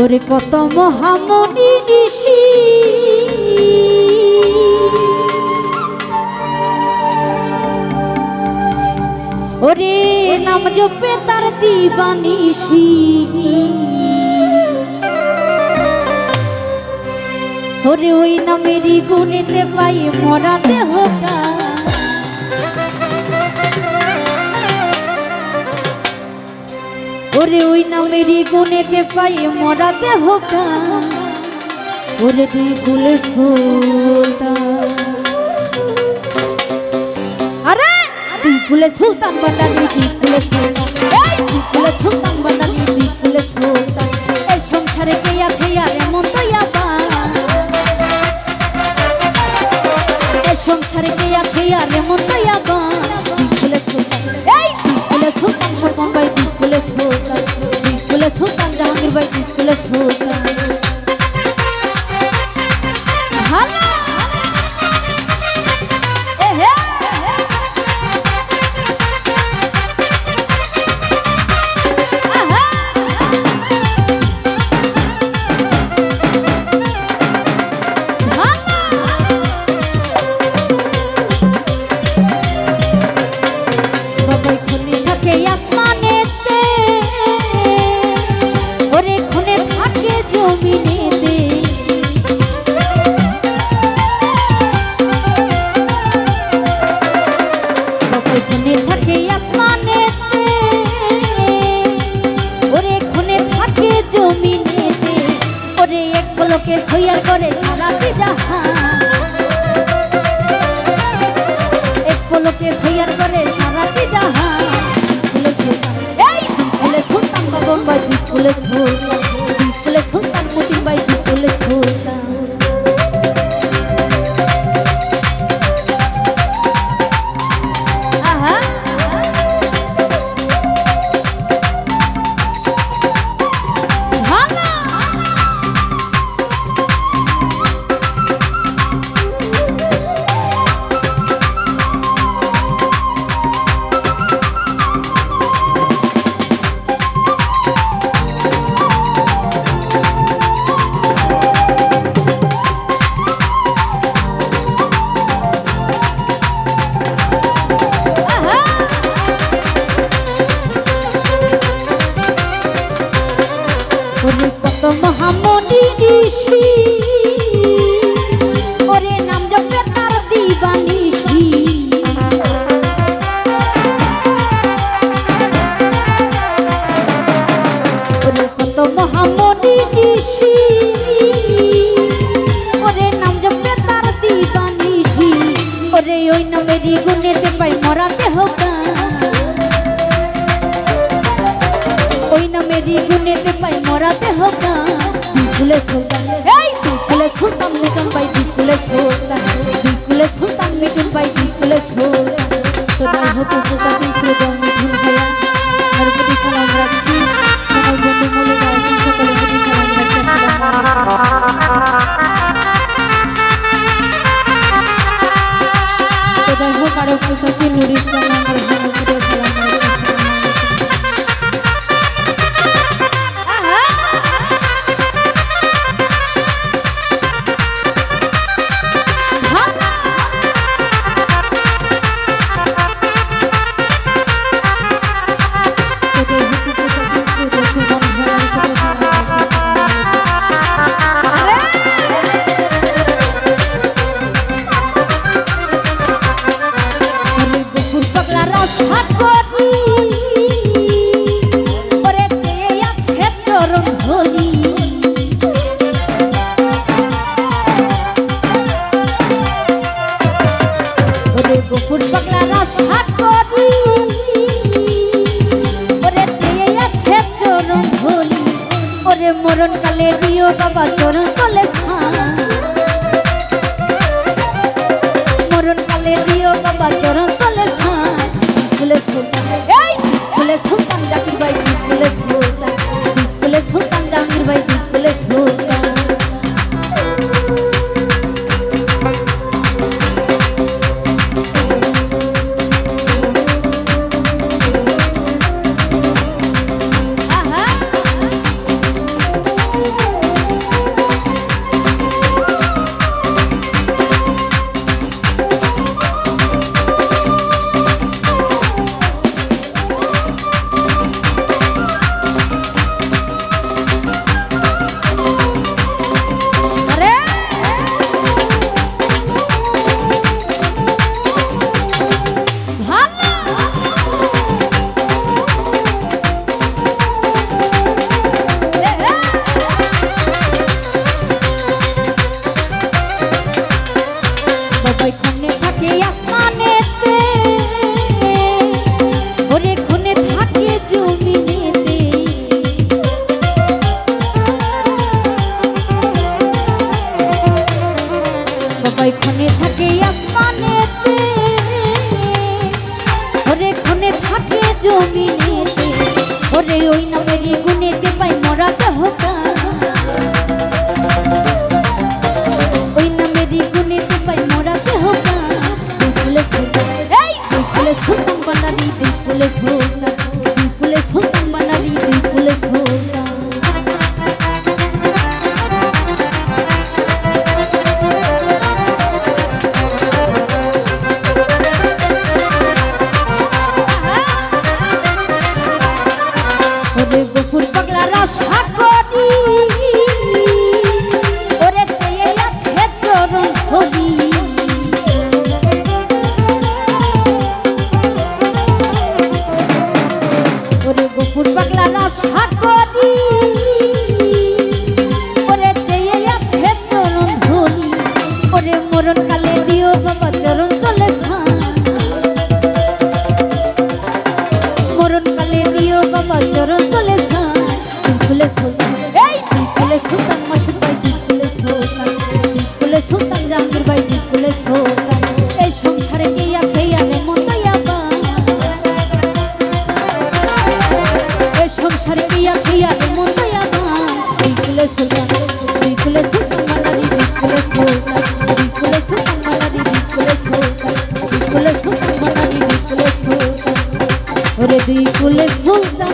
ওরে কত মহামণি ঋষি ওরে নাম জপে তার দিবানিশি ওরে ওই নামেরই গুণেতে পাই মরা দেহটা ওরে ওই নামেরই গুণেতে পাই মরা দেহটা ওরে দুই কুলে সুলতান আরে দুই কুলে সুলতান বাটালি দুই কুলে সুলতান এই দুই কুলে সুলতান বাটালি দুই কুলে সুলতান এই সংসারে কে আছে আর এমন দয়াবা এই সংসারে কে আছে আর এমন দয়াবা দুই কুলে সুলতান এই দুই কুলে সুলতান স্বপন ভাই দুই কুলে সুলতান জাহাঙ্গীর ভাই দুই কুলে সুলতান ভালো লোকে সইয়ার করে সারাটি জাহান এক পলকে সইয়ার করে সারাটি জাহান এই ফুলে সুলতান বাবন ভাই ফুলে সুলতান মতিন ভাই ফুলে সুলতান কত মহামণি ঋষি ওরে নাম জপে তার দিবানিশি ওরে কত মহামণি ঋষি ওরে নাম জপে তার দিবানিশি ওরে ওই নামেরই গুণেতে পাই মরা দেহটা ওই নামেরই গুণেতে পাই মরাতে হোকা দুই কুলে সুলতান এই দুই কুলে সুলতান মিটন ভাই দুই কুলে সুলতান মিটন ভাই দুই কুলে সুলতান তো যাই হোক উপস্থিত শ্রোতা মিঠুন ভাইয়া আর প্রতি সালাম রাখছি আমার বন্ধু মলে গার্জেন সকলের প্রতি সালাম রাখছি তো যাই হোক আর উপস্থিত নুর ইসলাম আমার ভাইয়ের প্রতি সালাম রাখছি গোপুর পাগলা রাশা করি ওরে দিয়ে আছে চরণ ধলি ওরে মরণ কালে দিও বাবা চরণ তলে মরণ কালে দিও বাবা চরণ তলে ফুলে সুলতান এই ফুলে সুলতান জাকির ভাই ফুলে সুলতান জাহাঙ্গীর ভাই ফুলে সুলতান জমিনেতে ওরে ওই নামেরই গুণেতে পাই মরাতে হোকা ওই নামেরই গুণেতে পাই মরাতে হোকা দুকুলে সুলতান এই দুকুলে সুলতান বানালি দুকুলে সুলতান দুকুলে সুলতান বানালি দুকুলে সুলতান ওরে গফুর পাগলা রাশা করি ওরে চেয়ে আছে চরণ ধরি ওরে গফুর পাগলা রাশা করি ওরে চেয়ে আছে চরণ ধরি ওরে মরণ কালে দিও বাবা চরণ তলে স্থান মরণ কালে দিও বাবা চরণ তলে স্থান দুকুলে সুলতান এই দুকুলে সুলতান মাসুদ ভাই দুকুলে সুলতান দুকুলে সুলতান জাহাঙ্গীর ভাই দুকুলে সুলতান এই সংসারে কি আছে আরে মন দয়াবা এই সংসারে কি আছে আরে মন দয়াবা দুকুলে সুলতান দুকুলে সুলতান মালাদি দুকুলে সুলতান দুকুলে সুলতান মালাদি দুকুলে সুলতান দুকুলে সুলতান মালাদি দুকুলে সুলতান ওরে দুকুলে সুলতান